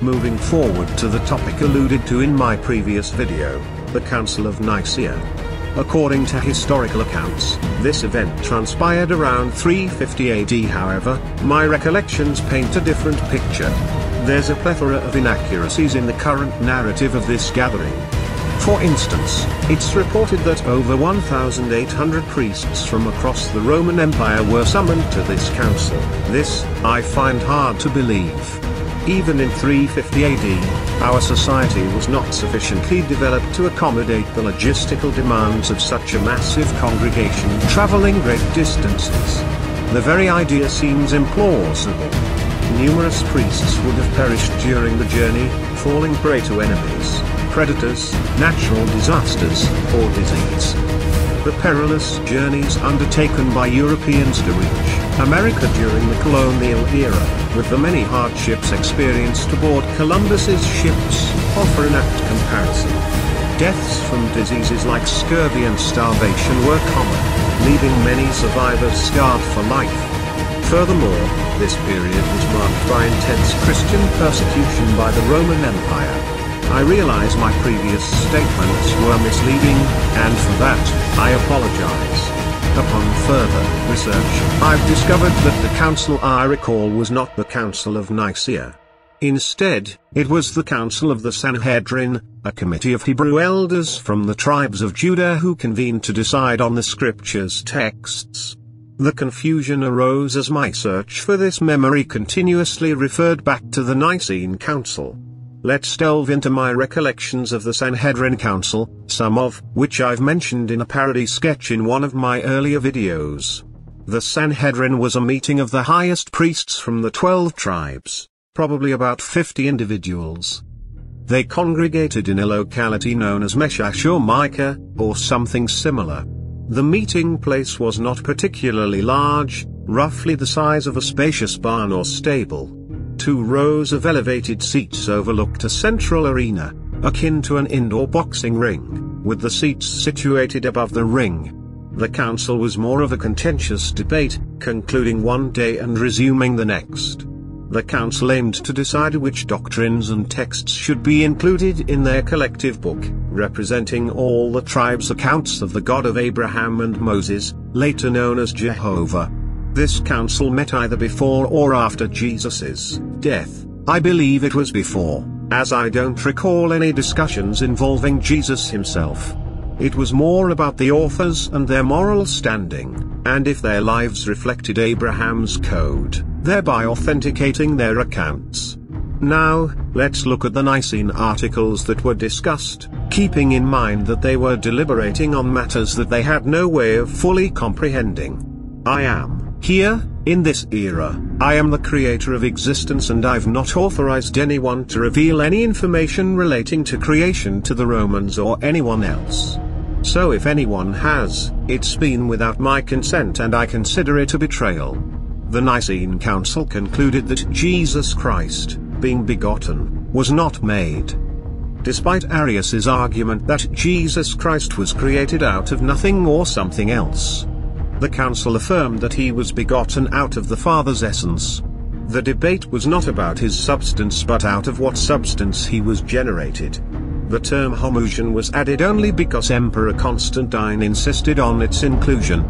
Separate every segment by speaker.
Speaker 1: Moving forward to the topic alluded to in my previous video, the Council of Nicaea. According to historical accounts, this event transpired around 350 AD. However, my recollections paint a different picture. There's a plethora of inaccuracies in the current narrative of this gathering. For instance, it's reported that over 1,800 priests from across the Roman Empire were summoned to this council. This, I find hard to believe. Even in 350 AD, our society was not sufficiently developed to accommodate the logistical demands of such a massive congregation traveling great distances. The very idea seems implausible. Numerous priests would have perished during the journey, falling prey to enemies, predators, natural disasters, or disease. The perilous journeys undertaken by Europeans to reach America during the colonial era, with the many hardships experienced aboard Columbus's ships, offer an apt comparison. Deaths from diseases like scurvy and starvation were common, leaving many survivors starved for life. Furthermore, this period was marked by intense Christian persecution by the Roman Empire. I realize my previous statements were misleading, and for that, I apologize. Upon further research, I've discovered that the council I recall was not the Council of Nicaea. Instead, it was the Council of the Sanhedrin, a committee of Hebrew elders from the tribes of Judah who convened to decide on the scriptures' texts. The confusion arose as my search for this memory continuously referred back to the Nicene Council. Let's delve into my recollections of the Sanhedrin Council, some of which I've mentioned in a parody sketch in one of my earlier videos. The Sanhedrin was a meeting of the highest priests from the 12 tribes, probably about 50 individuals. They congregated in a locality known as Meshash or Micah, or something similar. The meeting place was not particularly large, roughly the size of a spacious barn or stable. 2 rows of elevated seats overlooked a central arena, akin to an indoor boxing ring, with the seats situated above the ring. The council was more of a contentious debate, concluding one day and resuming the next. The council aimed to decide which doctrines and texts should be included in their collective book, representing all the tribes' accounts of the God of Abraham and Moses, later known as Jehovah. This council met either before or after Jesus' death. I believe it was before, as I don't recall any discussions involving Jesus himself. It was more about the authors and their moral standing, and if their lives reflected Abraham's code, thereby authenticating their accounts. Now, let's look at the Nicene articles that were discussed, keeping in mind that they were deliberating on matters that they had no way of fully comprehending. I am here, in this era, I am the creator of existence and I've not authorized anyone to reveal any information relating to creation to the Romans or anyone else. So if anyone has, it's been without my consent and I consider it a betrayal. The Nicene Council concluded that Jesus Christ, being begotten, was not made. Despite Arius's argument that Jesus Christ was created out of nothing or something else, the council affirmed that he was begotten out of the Father's essence. The debate was not about his substance but out of what substance he was generated. The term homoousion was added only because Emperor Constantine insisted on its inclusion.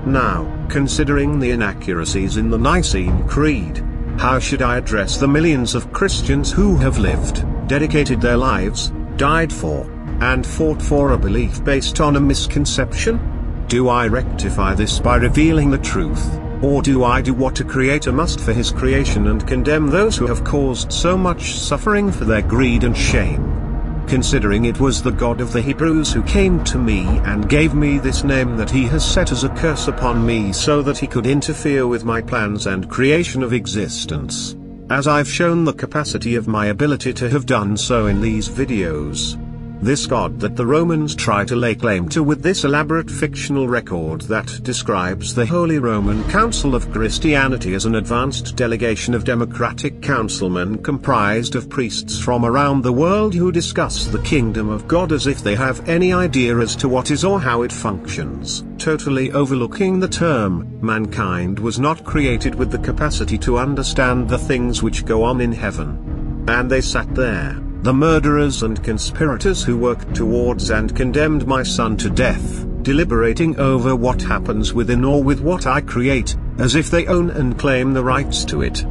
Speaker 1: Now, considering the inaccuracies in the Nicene Creed, how should I address the millions of Christians who have lived, dedicated their lives, died for, and fought for a belief based on a misconception? Do I rectify this by revealing the truth, or do I do what a creator must for his creation and condemn those who have caused so much suffering for their greed and shame? Considering it was the God of the Hebrews who came to me and gave me this name that he has set as a curse upon me so that he could interfere with my plans and creation of existence, as I've shown the capacity of my ability to have done so in these videos. This God that the Romans try to lay claim to with this elaborate fictional record that describes the Holy Roman Council of Christianity as an advanced delegation of democratic councilmen comprised of priests from around the world who discuss the kingdom of God as if they have any idea as to what is or how it functions, totally overlooking the term, mankind was not created with the capacity to understand the things which go on in heaven. And they sat there, the murderers and conspirators who worked towards and condemned my son to death, deliberating over what happens within or with what I create, as if they own and claim the rights to it.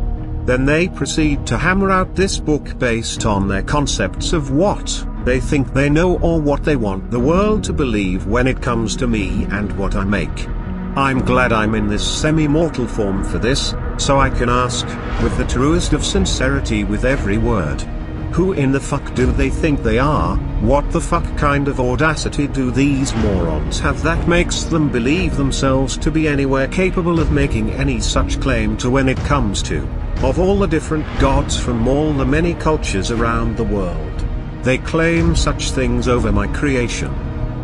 Speaker 1: Then they proceed to hammer out this book based on their concepts of what they think they know or what they want the world to believe when it comes to me and what I make. I'm glad I'm in this semi-mortal form for this, so I can ask, with the truest of sincerity with every word. Who in the fuck do they think they are? What the fuck kind of audacity do these morons have that makes them believe themselves to be anywhere capable of making any such claim to when it comes to, of all the different gods from all the many cultures around the world? They claim such things over my creation.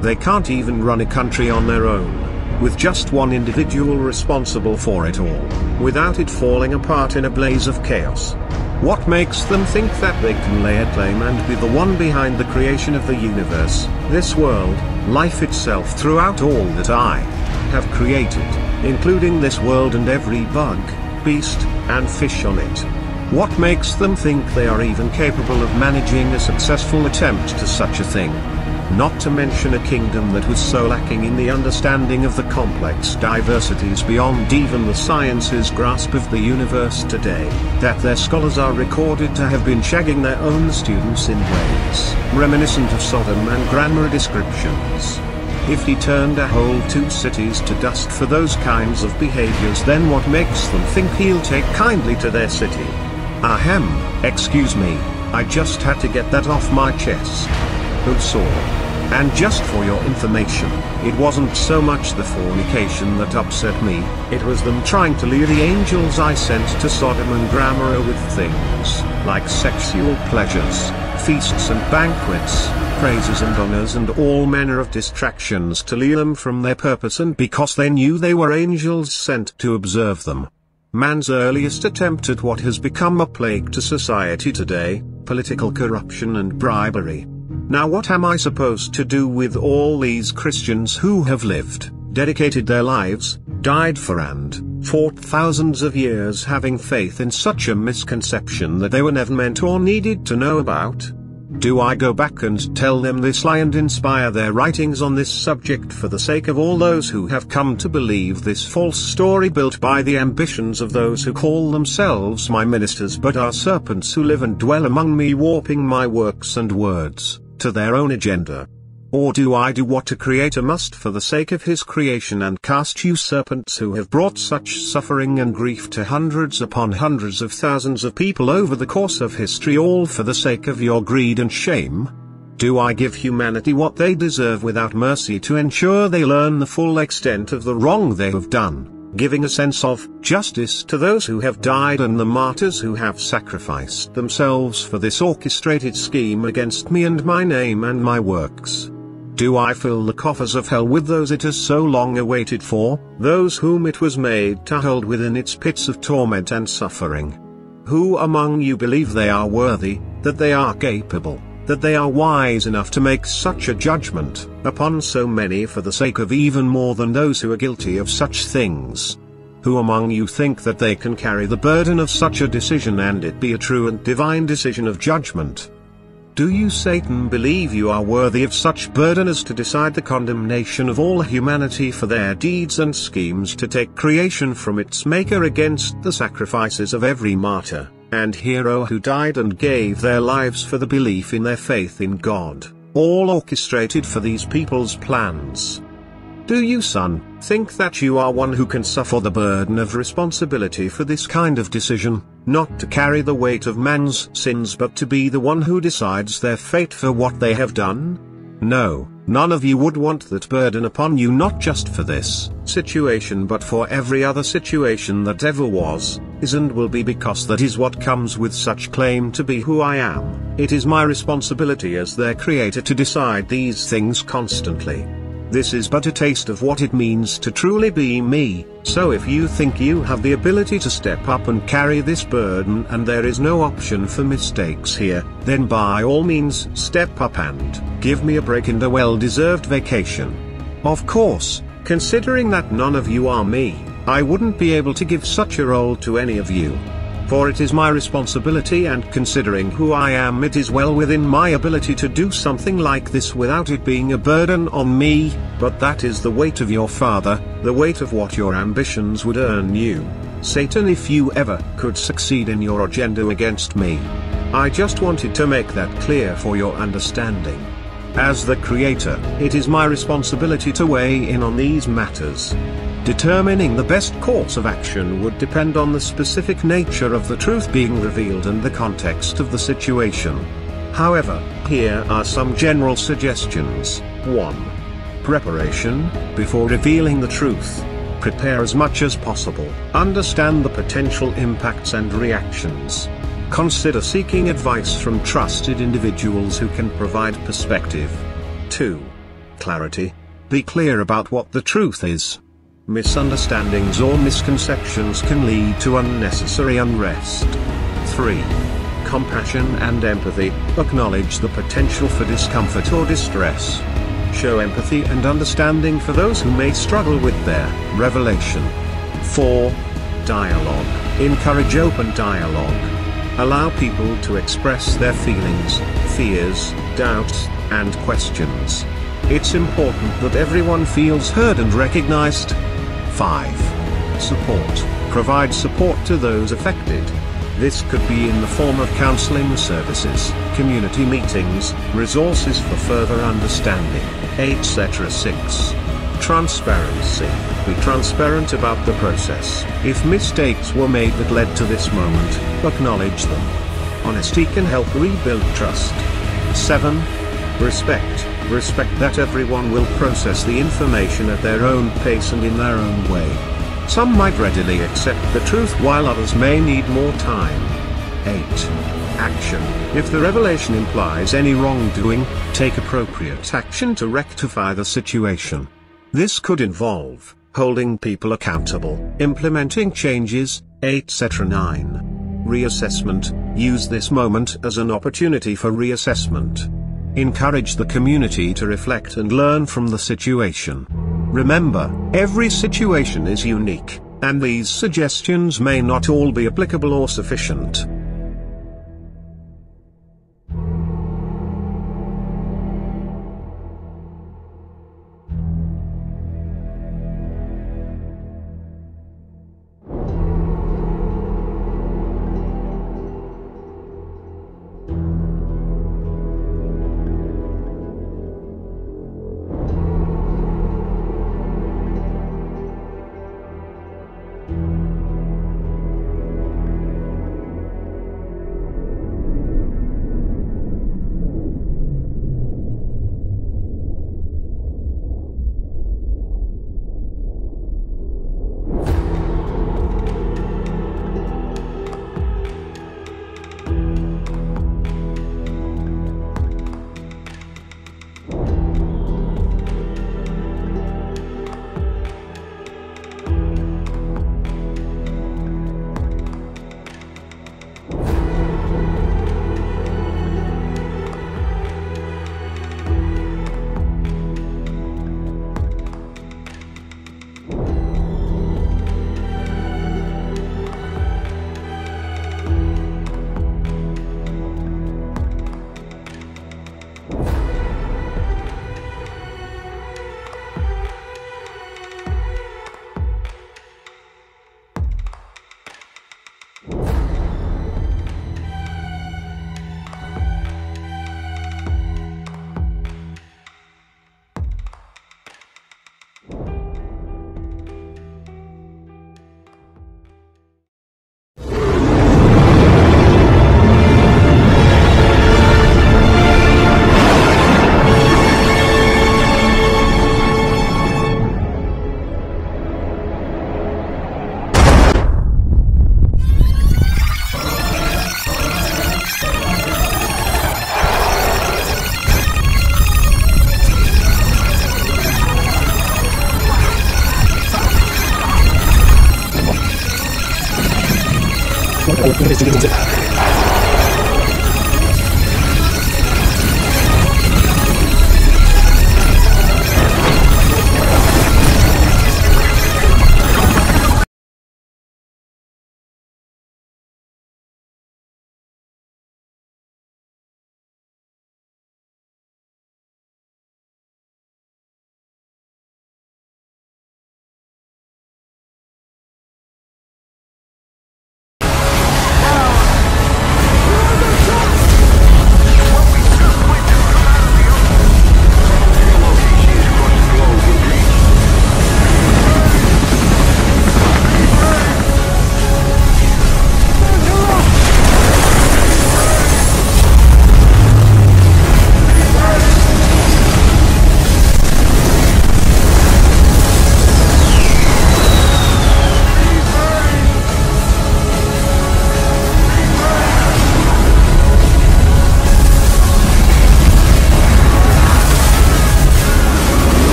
Speaker 1: They can't even run a country on their own, with just one individual responsible for it all, without it falling apart in a blaze of chaos. What makes them think that they can lay a claim and be the one behind the creation of the universe, this world, life itself throughout all that I have created, including this world and every bug, beast, and fish on it? What makes them think they are even capable of managing a successful attempt to such a thing? Not to mention a kingdom that was so lacking in the understanding of the complex diversities beyond even the science's grasp of the universe today, that their scholars are recorded to have been shagging their own students in ways reminiscent of Sodom and grammar descriptions. If he turned a whole 2 cities to dust for those kinds of behaviors, then what makes them think he'll take kindly to their city? Ahem, excuse me, I just had to get that off my chest. Who saw? And just for your information, it wasn't so much the fornication that upset me, it was them trying to lure the angels I sent to Sodom and Gomorrah with things like sexual pleasures, feasts and banquets, praises and honors and all manner of distractions to lure them from their purpose, and because they knew they were angels sent to observe them. Man's earliest attempt at what has become a plague to society today, political corruption and bribery. Now what am I supposed to do with all these Christians who have lived, dedicated their lives, died for and fought thousands of years having faith in such a misconception that they were never meant or needed to know about? Do I go back and tell them this lie and inspire their writings on this subject for the sake of all those who have come to believe this false story built by the ambitions of those who call themselves my ministers but are serpents who live and dwell among me, warping my works and words to their own agenda? Or do I do what a creator must for the sake of his creation and cast you serpents who have brought such suffering and grief to hundreds upon hundreds of thousands of people over the course of history, all for the sake of your greed and shame? Do I give humanity what they deserve without mercy to ensure they learn the full extent of the wrong they have done, giving a sense of justice to those who have died and the martyrs who have sacrificed themselves for this orchestrated scheme against me and my name and my works? Do I fill the coffers of hell with those it has so long awaited for, those whom it was made to hold within its pits of torment and suffering? Who among you believe they are worthy, that they are capable, that they are wise enough to make such a judgment upon so many for the sake of even more than those who are guilty of such things? Who among you think that they can carry the burden of such a decision and it be a true and divine decision of judgment? Do you, Satan, believe you are worthy of such burden as to decide the condemnation of all humanity for their deeds and schemes to take creation from its maker against the sacrifices of every martyr and hero who died and gave their lives for the belief in their faith in God, all orchestrated for these people's plans? Do you, son, think that you are one who can suffer the burden of responsibility for this kind of decision, not to carry the weight of man's sins but to be the one who decides their fate for what they have done? No, none of you would want that burden upon you, not just for this situation but for every other situation that ever was, is and will be, because that is what comes with such claim to be who I am. It is my responsibility as their creator to decide these things constantly. This is but a taste of what it means to truly be me, so if you think you have the ability to step up and carry this burden and there is no option for mistakes here, then by all means step up and give me a break and a well-deserved vacation. Of course, considering that none of you are me, I wouldn't be able to give such a role to any of you. For it is my responsibility, and considering who I am, it is well within my ability to do something like this without it being a burden on me, but that is the weight of your father, the weight of what your ambitions would earn you, Satan, if you ever could succeed in your agenda against me. I just wanted to make that clear for your understanding. As the Creator, it is my responsibility to weigh in on these matters. Determining the best course of action would depend on the specific nature of the truth being revealed and the context of the situation. However, here are some general suggestions. 1. Preparation. Before revealing the truth, prepare as much as possible. Understand the potential impacts and reactions. Consider seeking advice from trusted individuals who can provide perspective. 2. Clarity. Be clear about what the truth is. Misunderstandings or misconceptions can lead to unnecessary unrest. 3. Compassion and empathy. Acknowledge the potential for discomfort or distress. Show empathy and understanding for those who may struggle with their revelation. 4. Dialogue. Encourage open dialogue. Allow people to express their feelings, fears, doubts, and questions. It's important that everyone feels heard and recognized. 5. Support. Provide support to those affected. This could be in the form of counseling services, community meetings, resources for further understanding, etc. 6. Transparency. Be transparent about the process. If mistakes were made that led to this moment, acknowledge them. Honesty can help rebuild trust. 7. Respect. Respect that everyone will process the information at their own pace and in their own way. Some might readily accept the truth while others may need more time. 8. Action. If the revelation implies any wrongdoing, take appropriate action to rectify the situation. This could involve holding people accountable, implementing changes, etc. 9. Reassessment. Use this moment as an opportunity for reassessment. Encourage the community to reflect and learn from the situation. Remember, every situation is unique, and these suggestions may not all be applicable or sufficient.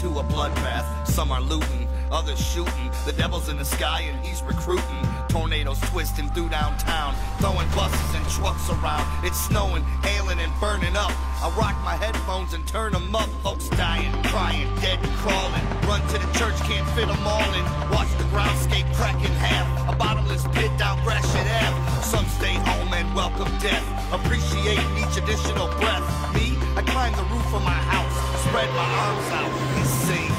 Speaker 2: into a bloodbath. Some are looting, others shooting. The devil's in the sky and he's recruiting. Tornadoes twisting through downtown, throwing buses and trucks around. It's snowing, hailing and burning up. I rock my headphones and turn them up. Folks dying, crying, dead and crawling. Run to the church, can't fit them all in. Watch the groundscape crack in half. A bottomless pit down Gratiot Ave. Some stay home and welcome death, appreciating each additional breath. Me, I climb the roof of my house, spread my arms out and sing.